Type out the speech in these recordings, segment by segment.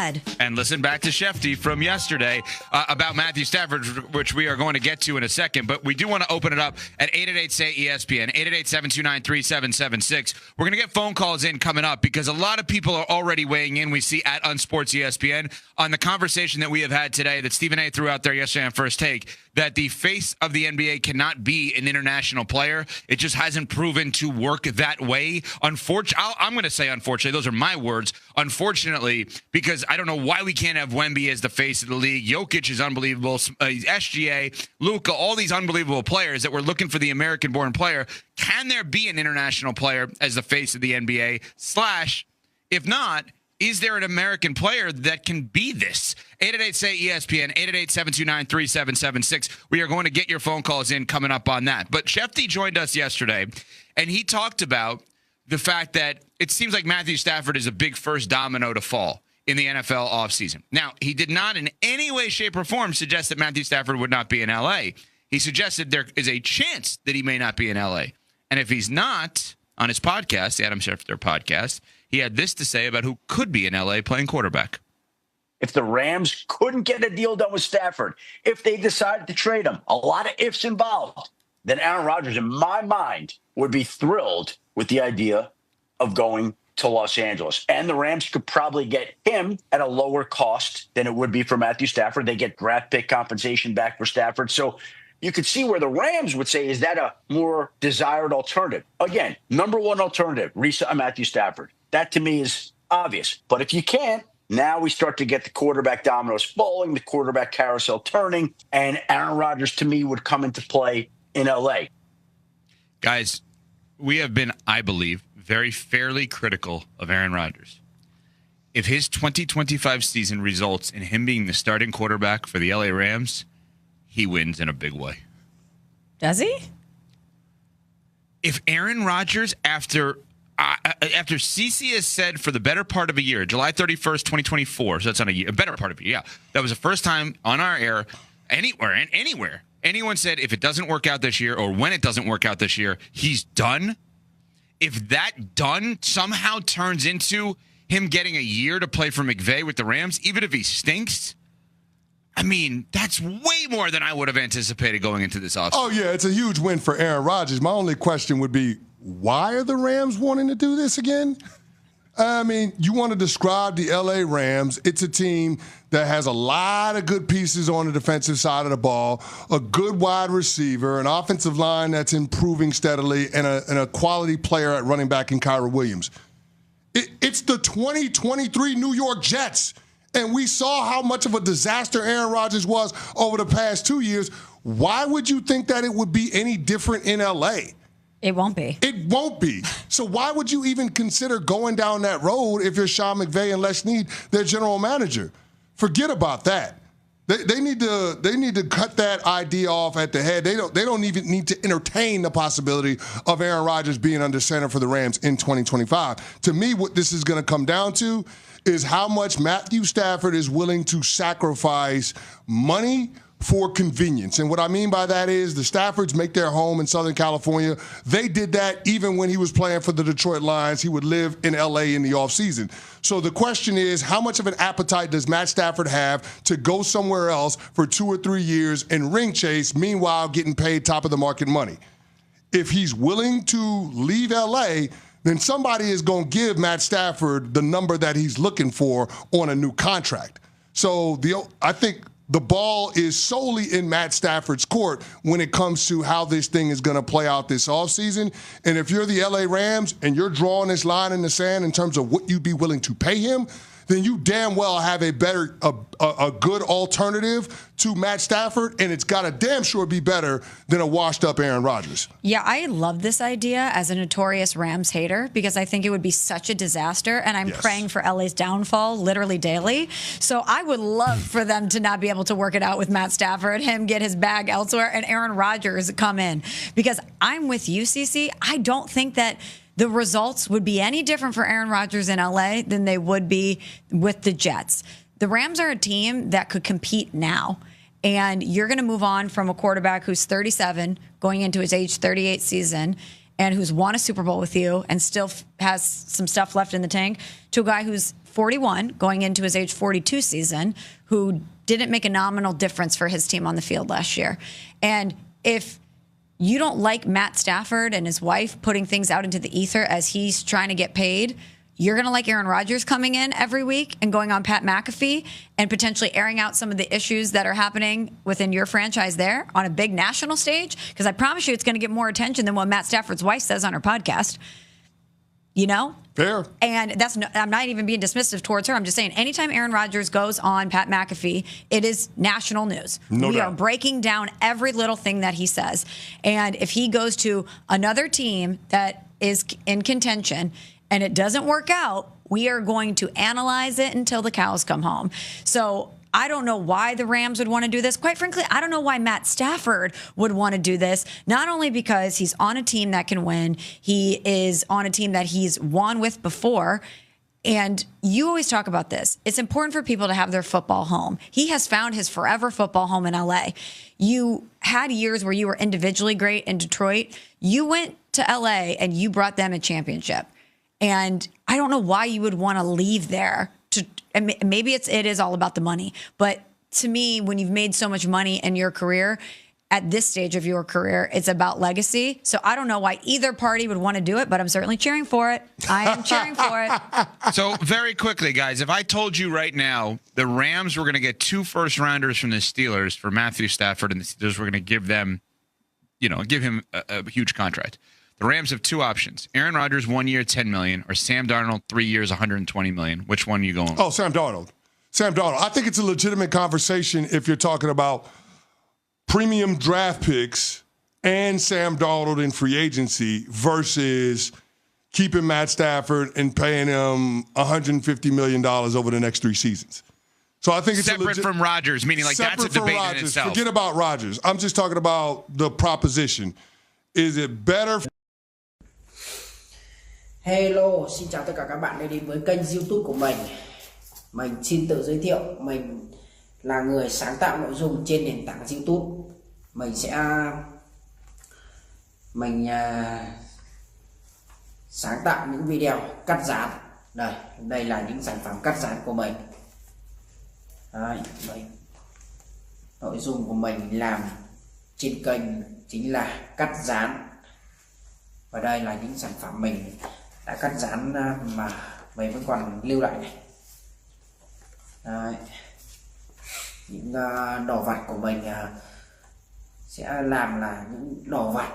bad. And listen back to Shefty from yesterday about Matthew Stafford, which we are going to get to in a second. But we do want to open it up at 888-SAY-ESPN, 888-729-3776. We're going to get phone calls in coming up because a lot of people are already weighing in. We see at Unsports ESPN on the conversation that we have had today that Stephen A. threw out there yesterday on First Take, that the face of the NBA cannot be an international player. It just hasn't proven to work that way. Unfortunately, I'm going to say unfortunately. Those are my words. Unfortunately, because I don't know why we can't have Wemby as the face of the league. Jokic is unbelievable. SGA, Luka, all these unbelievable players that we're looking for the American-born player. Can there be an international player as the face of the NBA? If not, is there an American player that can be this? 888-SAY-ESPN, 888-729-3776. We are going to get your phone calls in coming up on that. But Shefty joined us yesterday, and he talked about the fact that it seems like Matthew Stafford is a big first domino to fall in the NFL offseason. Now, he did not in any way, shape, or form suggest that Matthew Stafford would not be in L.A. He suggested there is a chance that he may not be in L.A. And if he's not, on his podcast, the Adam Schefter podcast, he had this to say about who could be in L.A. playing quarterback. If the Rams couldn't get a deal done with Stafford, if they decided to trade him, a lot of ifs involved, then Aaron Rodgers, in my mind, would be thrilled with the idea of going to Los Angeles. And the Rams could probably get him at a lower cost than it would be for Matthew Stafford. They get draft pick compensation back for Stafford. So you could see where the Rams would say, is that a more desired alternative? Again, number one alternative, resign Matthew Stafford. That to me is obvious. But if you can't, now we start to get the quarterback dominoes falling, the quarterback carousel turning, and Aaron Rodgers, to me, would come into play in L.A. Guys, we have been, I believe, very fairly critical of Aaron Rodgers. If his 2025 season results in him being the starting quarterback for the L.A. Rams, he wins in a big way. Does he? If Aaron Rodgers, after CeCe has said for the better part of a year, July 31st, 2024, so that's not a year, a better part of a year, yeah. That was the first time on our air, anywhere, anyone said if it doesn't work out this year or when it doesn't work out this year, he's done. If that done somehow turns into him getting a year to play for McVay with the Rams, even if he stinks, I mean, that's way more than I would have anticipated going into this offseason. Oh, yeah, it's a huge win for Aaron Rodgers. My only question would be, why are the Rams wanting to do this again? I mean, you want to describe the L.A. Rams. It's a team that has a lot of good pieces on the defensive side of the ball, a good wide receiver, an offensive line that's improving steadily, and a quality player at running back in Kyra Williams. It's the 2023 New York Jets, and we saw how much of a disaster Aaron Rodgers was over the past 2 years. Why would you think that it would be any different in L.A.? It won't be. It won't be. So why would you even consider going down that road if you're Sean McVay and Les Snead, their general manager? Forget about that. They need to cut that idea off at the head. They don't even need to entertain the possibility of Aaron Rodgers being under center for the Rams in 2025. To me, what this is going to come down to is how much Matthew Stafford is willing to sacrifice money for convenience. And what I mean by that is the Staffords make their home in Southern California. They did that even when he was playing for the Detroit Lions. He would live in L.A. in the offseason. So the question is, how much of an appetite does Matt Stafford have to go somewhere else for 2 or 3 years and ring chase, meanwhile getting paid top of the market money? If he's willing to leave L.A., then somebody is going to give Matt Stafford the number that he's looking for on a new contract. So I think the ball is solely in Matt Stafford's court when it comes to how this thing is going to play out this offseason. And if you're the LA Rams and you're drawing this line in the sand in terms of what you'd be willing to pay him, then you damn well have a good alternative to Matt Stafford, and it's got to damn sure be better than a washed-up Aaron Rodgers. Yeah, I love this idea as a notorious Rams hater because I think it would be such a disaster, and I'm praying for LA's downfall literally daily. So I would love for them to not be able to work it out with Matt Stafford, him get his bag elsewhere, and Aaron Rodgers come in. Because I'm with you, CeCe. I don't think that the results would be any different for Aaron Rodgers in LA than they would be with the Jets. The Rams are a team that could compete now. And you're going to move on from a quarterback who's 37, going into his age 38 season, and who's won a Super Bowl with you and still has some stuff left in the tank, to a guy who's 41 going into his age 42 season who didn't make a nominal difference for his team on the field last year. And if you don't like Matt Stafford and his wife putting things out into the ether as he's trying to get paid, you're going to like Aaron Rodgers coming in every week and going on Pat McAfee and potentially airing out some of the issues that are happening within your franchise there on a big national stage? Because I promise you it's going to get more attention than what Matt Stafford's wife says on her podcast. You know? Fair. And I'm not even being dismissive towards her. I'm just saying anytime Aaron Rodgers goes on Pat McAfee, it is national news. We are breaking down every little thing that he says. And if he goes to another team that is in contention and it doesn't work out, we are going to analyze it until the cows come home. So I don't know why the Rams would want to do this. Quite frankly, I don't know why Matt Stafford would want to do this, not only because he's on a team that can win, he is on a team that he's won with before. And you always talk about this. It's important for people to have their football home. He has found his forever football home in LA. You had years where you were individually great in Detroit. You went to LA and you brought them a championship. And I don't know why you would want to leave there. And maybe it is all about the money. But to me, when you've made so much money in your career, at this stage of your career, it's about legacy. So I don't know why either party would want to do it, but I'm certainly cheering for it. I am cheering for it. So very quickly, guys, if I told you right now the Rams were going to get 2 first-rounders from the Steelers for Matthew Stafford and the Steelers were going to give them, give him a huge contract. The Rams have 2 options. Aaron Rodgers, 1 year, $10 million, or Sam Darnold, 3 years, $120 million. Which one are you going with? Oh, Sam Darnold. Sam Darnold. I think it's a legitimate conversation if you're talking about premium draft picks and Sam Darnold in free agency versus keeping Matt Stafford and paying him $150 million over the next 3 seasons. So I think it's separate from Rodgers, meaning like that's a debate in itself. Forget about Rodgers. I'm just talking about the proposition. Is it better? Hello, xin chào tất cả các bạn đã đến với kênh YouTube của mình. Mình xin tự giới thiệu, mình là người sáng tạo nội dung trên nền tảng YouTube. Mình sáng tạo những video cắt dán. Đây là những sản phẩm cắt dán của mình. Đây. Nội dung của mình làm trên kênh chính là cắt dán. Và đây là những sản phẩm mình đã cắt dán mà mình vẫn còn lưu lại này. Đấy. Những đồ vật của mình sẽ làm là những đồ vật,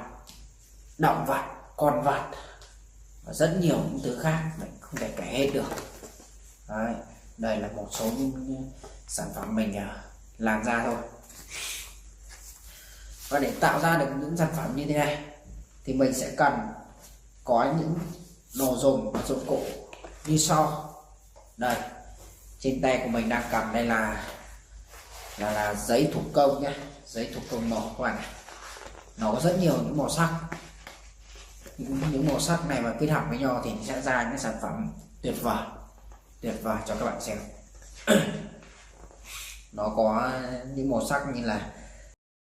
động vật, con vật và rất nhiều những thứ khác mình không thể kể hết được. Đấy. Đây là một số những sản phẩm mình làm ra thôi. Và để tạo ra được những sản phẩm như thế này thì mình sẽ cần có những đồ dùng và dụng cụ như sau. Đây, trên tay của mình đang cầm đây là giấy thủ công nhé, giấy thủ công màu các bạn này. Nó có rất nhiều những màu sắc. Những màu sắc này mà kết hợp với nhau thì sẽ ra những sản phẩm tuyệt vời cho các bạn xem. Nó có những màu sắc như là